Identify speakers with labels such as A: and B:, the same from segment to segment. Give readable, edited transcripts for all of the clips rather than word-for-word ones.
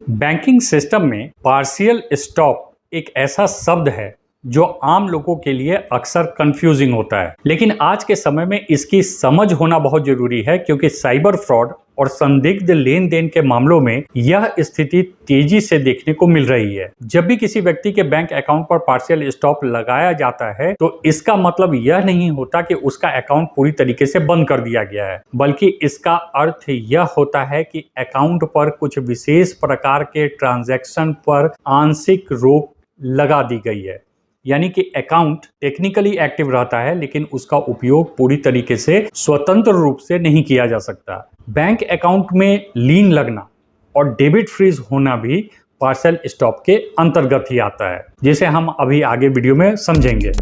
A: Banking system में partial stop एक ऐसा शब्द है जो आम लोगों के लिए अक्सर कंफ्यूजिंग होता है, लेकिन आज के समय में इसकी समझ होना बहुत जरूरी है क्योंकि साइबर फ्रॉड और संदिग्ध लेन देन के मामलों में यह स्थिति तेजी से देखने को मिल रही है। जब भी किसी व्यक्ति के बैंक अकाउंट पर पार्शियल स्टॉप लगाया जाता है तो इसका मतलब यह नहीं होता कि उसका अकाउंट पूरी तरीके से बंद कर दिया गया है, बल्कि इसका अर्थ यह होता है कि अकाउंट पर कुछ विशेष प्रकार के ट्रांजैक्शन पर आंशिक रोक लगा दी गई है। यानी कि अकाउंट टेक्निकली एक्टिव रहता है लेकिन उसका उपयोग पूरी तरीके से स्वतंत्र रूप से नहीं किया जा सकता। बैंक अकाउंट में लीन लगना और डेबिट फ्रीज होना भी पार्शियल स्टॉप के अंतर्गत ही आता है, जिसे हम अभी आगे वीडियो में समझेंगे।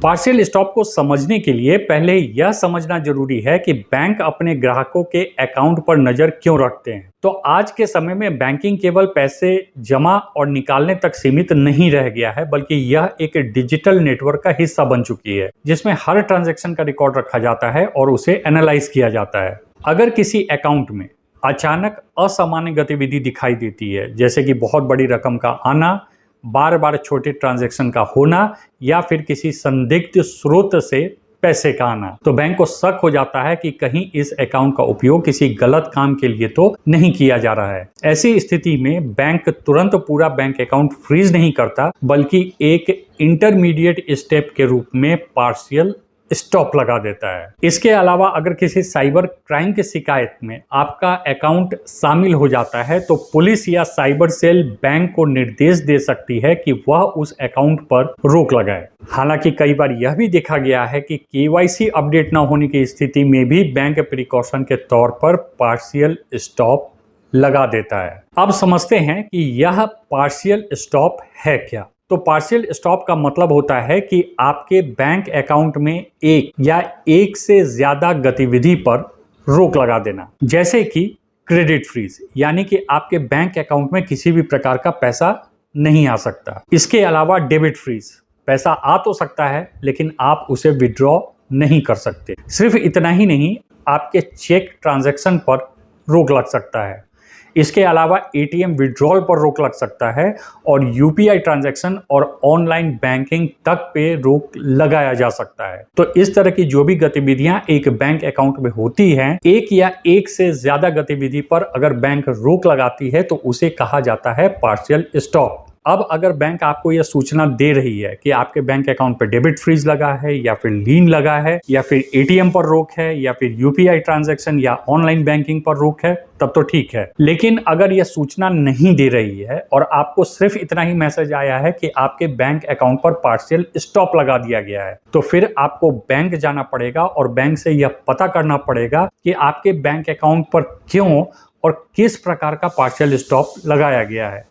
A: पार्शियल स्टॉप को समझने के लिए पहले यह समझना जरूरी है कि बैंक अपने ग्राहकों के अकाउंट पर नजर क्यों रखते हैं। तो आज के समय में बैंकिंग केवल पैसे जमा और निकालने तक सीमित नहीं रह गया है, बल्कि यह एक डिजिटल नेटवर्क का हिस्सा बन चुकी है जिसमें हर ट्रांजैक्शन का रिकॉर्ड रखा जाता है और उसे एनालाइज किया जाता है। अगर किसी अकाउंट में अचानक असामान्य गतिविधि दिखाई देती है, जैसे कि बहुत बड़ी रकम का आना, बार बार छोटे ट्रांजैक्शन का होना या फिर किसी संदिग्ध स्रोत से पैसे का आना, तो बैंक को शक हो जाता है कि कहीं इस अकाउंट का उपयोग किसी गलत काम के लिए तो नहीं किया जा रहा है। ऐसी स्थिति में बैंक तुरंत पूरा बैंक अकाउंट फ्रीज नहीं करता, बल्कि एक इंटरमीडिएट स्टेप के रूप में पार्शियल स्टॉप लगा देता है। इसके अलावा अगर किसी साइबर क्राइम की शिकायत में आपका अकाउंट शामिल हो जाता है तो पुलिस या साइबर सेल बैंक को निर्देश दे सकती है कि वह उस अकाउंट पर रोक लगाए। हालांकि कई बार यह भी देखा गया है कि केवाईसी अपडेट न होने की स्थिति में भी बैंक प्रिकॉशन के तौर पर पार्शियल स्टॉप लगा देता है। अब समझते हैं कि यह पार्शियल स्टॉप है क्या। तो पार्शियल स्टॉप का मतलब होता है कि आपके बैंक अकाउंट में एक या एक से ज्यादा गतिविधि पर रोक लगा देना, जैसे कि क्रेडिट फ्रीज, यानी कि आपके बैंक अकाउंट में किसी भी प्रकार का पैसा नहीं आ सकता। इसके अलावा डेबिट फ्रीज, पैसा आ तो सकता है लेकिन आप उसे विड्रॉ नहीं कर सकते। सिर्फ इतना ही नहीं, आपके चेक ट्रांजैक्शन पर रोक लग सकता है। इसके अलावा एटीएम विड्रॉल पर रोक लग सकता है और यूपीआई ट्रांजैक्शन और ऑनलाइन बैंकिंग तक पे रोक लगाया जा सकता है। तो इस तरह की जो भी गतिविधियां एक बैंक अकाउंट में होती हैं, एक या एक से ज्यादा गतिविधि पर अगर बैंक रोक लगाती है तो उसे कहा जाता है पार्शियल स्टॉप। अब अगर बैंक आपको यह सूचना दे रही है कि आपके बैंक अकाउंट पर डेबिट फ्रीज लगा है या फिर लीन लगा है या फिर एटीएम पर रोक है या फिर यूपीआई ट्रांजैक्शन या ऑनलाइन बैंकिंग पर रोक है, तब तो ठीक है। लेकिन अगर यह सूचना नहीं दे रही है और आपको सिर्फ इतना ही मैसेज आया है कि आपके बैंक अकाउंट पर पार्शियल स्टॉप लगा दिया गया है, तो फिर आपको बैंक जाना पड़ेगा और बैंक से यह पता करना पड़ेगा कि आपके बैंक अकाउंट पर क्यों और किस प्रकार का पार्शियल स्टॉप लगाया गया है।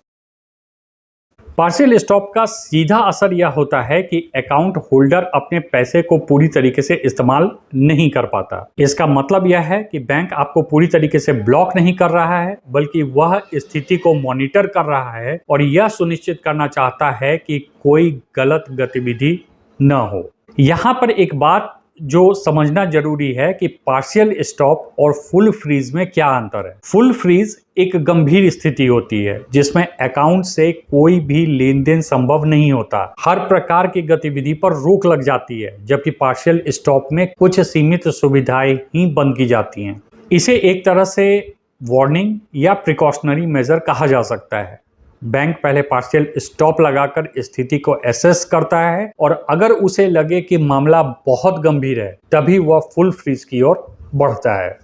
A: पार्शियल स्टॉप का सीधा असर यह होता है कि अकाउंट होल्डर अपने पैसे को पूरी तरीके से इस्तेमाल नहीं कर पाता। इसका मतलब यह है कि बैंक आपको पूरी तरीके से ब्लॉक नहीं कर रहा है, बल्कि वह स्थिति को मॉनिटर कर रहा है और यह सुनिश्चित करना चाहता है कि कोई गलत गतिविधि न हो। यहाँ पर एक बात जो समझना जरूरी है कि पार्शियल स्टॉप और फुल फ्रीज में क्या अंतर है। फुल फ्रीज एक गंभीर स्थिति होती है जिसमें अकाउंट से कोई भी लेन देन संभव नहीं होता, हर प्रकार की गतिविधि पर रोक लग जाती है, जबकि पार्शियल स्टॉप में कुछ सीमित सुविधाएं ही बंद की जाती हैं। इसे एक तरह से वार्निंग या प्रिकॉशनरी मेजर कहा जा सकता है। बैंक पहले पार्शियल स्टॉप लगाकर स्थिति को एसेस करता है और अगर उसे लगे कि मामला बहुत गंभीर है, तभी वह फुल फ्रीज की ओर बढ़ता है।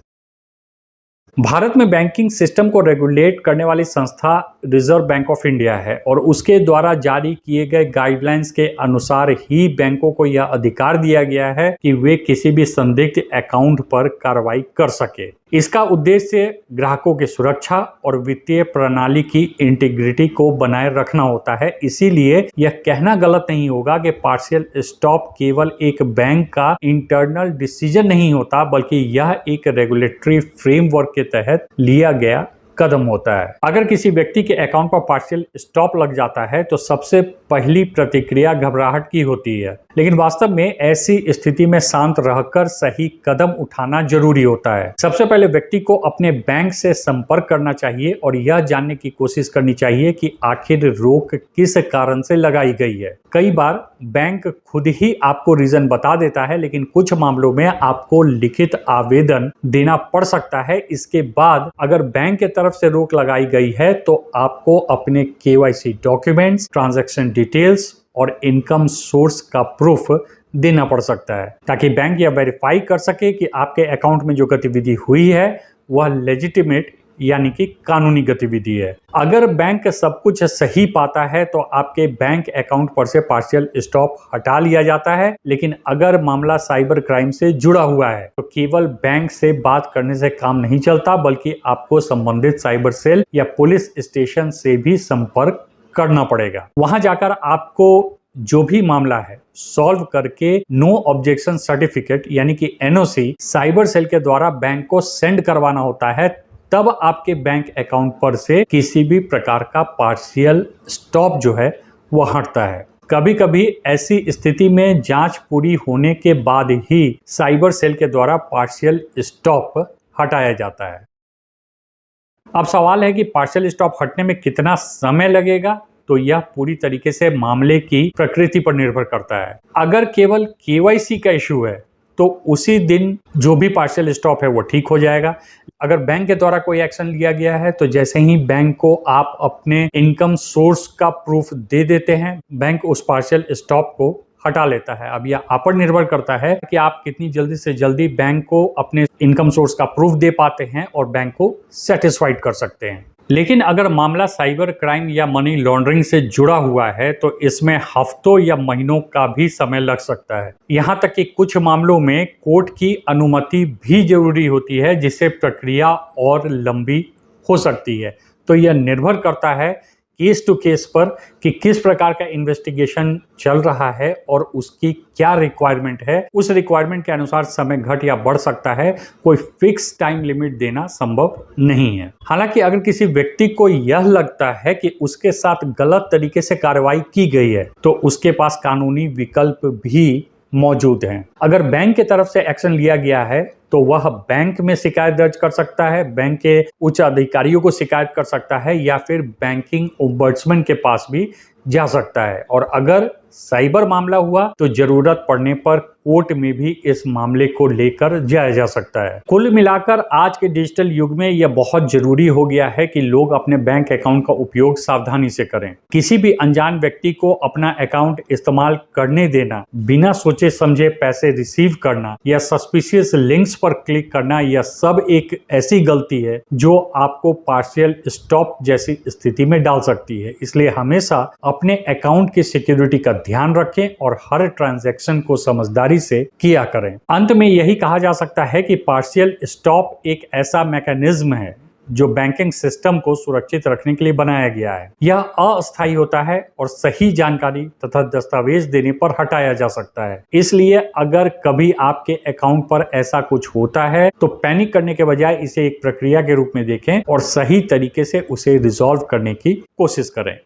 A: भारत में बैंकिंग सिस्टम को रेगुलेट करने वाली संस्था रिजर्व बैंक ऑफ इंडिया है और उसके द्वारा जारी किए गए गाइडलाइंस के अनुसार ही बैंकों को यह अधिकार दिया गया है कि वे किसी भी संदिग्ध अकाउंट पर कार्रवाई कर सके। इसका उद्देश्य ग्राहकों की सुरक्षा और वित्तीय प्रणाली की इंटीग्रिटी को बनाए रखना होता है। इसीलिए यह कहना गलत नहीं होगा कि पार्शियल स्टॉप केवल एक बैंक का इंटरनल डिसीजन नहीं होता, बल्कि यह एक रेगुलेटरी फ्रेमवर्क के तहत लिया गया कदम होता है। अगर किसी व्यक्ति के अकाउंट पर पार्शियल स्टॉप लग जाता है तो सबसे पहली प्रतिक्रिया घबराहट की होती है, लेकिन वास्तव में ऐसी स्थिति में शांत रहकर सही कदम उठाना जरूरी होता है। सबसे पहले व्यक्ति को अपने बैंक से संपर्क करना चाहिए और यह जानने की कोशिश करनी चाहिए कि आखिर रोक किस कारण से लगाई गई है। कई बार बैंक खुद ही आपको रीजन बता देता है, लेकिन कुछ मामलों में आपको लिखित आवेदन देना पड़ सकता है। इसके बाद अगर बैंक की तरफ से रोक लगाई गई है तो आपको अपने KYC डॉक्यूमेंट्स, ट्रांजैक्शन डिटेल्स और इनकम सोर्स का प्रूफ देना पड़ सकता है, ताकि बैंक यह वेरीफाई कर सके कि आपके अकाउंट में जो गतिविधि हुई है वह लेजिटिमेट यानी कि कानूनी गतिविधि है। अगर बैंक सब कुछ सही पाता है तो आपके बैंक अकाउंट पर से पार्शियल स्टॉप हटा लिया जाता है, लेकिन अगर मामला साइबर क्राइम से जुड़ा हुआ है तो केवल बैंक से बात करने से काम नहीं चलता, बल्कि आपको संबंधित साइबर सेल या पुलिस स्टेशन से भी संपर्क करना पड़ेगा। वहां जाकर आपको जो भी मामला है सॉल्व करके नो ऑब्जेक्शन सर्टिफिकेट यानी कि NOC साइबर सेल के द्वारा बैंक को सेंड करवाना होता है। तब आपके बैंक अकाउंट पर से किसी भी प्रकार का पार्शियल स्टॉप जो है वह हटता है। कभी कभी ऐसी स्थिति में जांच पूरी होने के बाद ही साइबर सेल के द्वारा पार्शियल स्टॉप हटाया जाता है। अब सवाल है कि पार्शियल स्टॉप हटने में कितना समय लगेगा, तो यह पूरी तरीके से मामले की प्रकृति पर निर्भर करता है। अगर केवल KYC का इशू है तो उसी दिन जो भी पार्शियल स्टॉप है वो ठीक हो जाएगा। अगर बैंक के द्वारा कोई एक्शन लिया गया है तो जैसे ही बैंक को आप अपने इनकम सोर्स का प्रूफ दे देते हैं, बैंक उस पार्शियल स्टॉप को हटा लेता है। अब यह आप पर निर्भर करता है कि आप कितनी जल्दी से जल्दी बैंक को अपने इनकम सोर्स का प्रूफ दे पाते हैं और बैंक को सेटिस्फाइड कर सकते हैं। लेकिन अगर मामला साइबर क्राइम या मनी लॉन्ड्रिंग से जुड़ा हुआ है तो इसमें हफ्तों या महीनों का भी समय लग सकता है। यहाँ तक कि कुछ मामलों में कोर्ट की अनुमति भी जरूरी होती है, जिससे प्रक्रिया और लंबी हो सकती है। तो यह निर्भर करता है केस टू केस पर कि किस प्रकार का इन्वेस्टिगेशन चल रहा है और उसकी क्या रिक्वायरमेंट है। उस रिक्वायरमेंट के अनुसार समय घट या बढ़ सकता है। कोई फिक्स टाइम लिमिट देना संभव नहीं है। हालांकि अगर किसी व्यक्ति को यह लगता है कि उसके साथ गलत तरीके से कार्रवाई की गई है तो उसके पास कानूनी विकल्प भी मौजूद हैं। अगर बैंक की तरफ से एक्शन लिया गया है तो वह बैंक में शिकायत दर्ज कर सकता है, बैंक के उच्च अधिकारियों को शिकायत कर सकता है या फिर बैंकिंग ओम्बड्समैन के पास भी जा सकता है। और अगर साइबर मामला हुआ तो जरूरत पड़ने पर कोर्ट में भी इस मामले को लेकर जाया जा सकता है। कुल मिलाकर आज के डिजिटल युग में यह बहुत जरूरी हो गया है कि लोग अपने बैंक अकाउंट का उपयोग सावधानी से करें। किसी भी अनजान व्यक्ति को अपना अकाउंट इस्तेमाल करने देना, बिना सोचे समझे पैसे रिसीव करना या सस्पिशियस लिंक्स पर क्लिक करना, यह सब एक ऐसी गलती है जो आपको पार्शियल स्टॉप जैसी स्थिति में डाल सकती है। इसलिए हमेशा अपने अकाउंट की सिक्योरिटी का ध्यान रखें और हर ट्रांजैक्शन को समझदारी से किया करें। अंत में यही कहा जा सकता है कि पार्शियल स्टॉप एक ऐसा मैकेनिज्म है जो बैंकिंग सिस्टम को सुरक्षित रखने के लिए बनाया गया है। यह अस्थायी होता है और सही जानकारी तथा दस्तावेज देने पर हटाया जा सकता है। इसलिए अगर कभी आपके अकाउंट पर ऐसा कुछ होता है तो पैनिक करने के बजाय इसे एक प्रक्रिया के रूप में देखें और सही तरीके से उसे रिजॉल्व करने की कोशिश करें।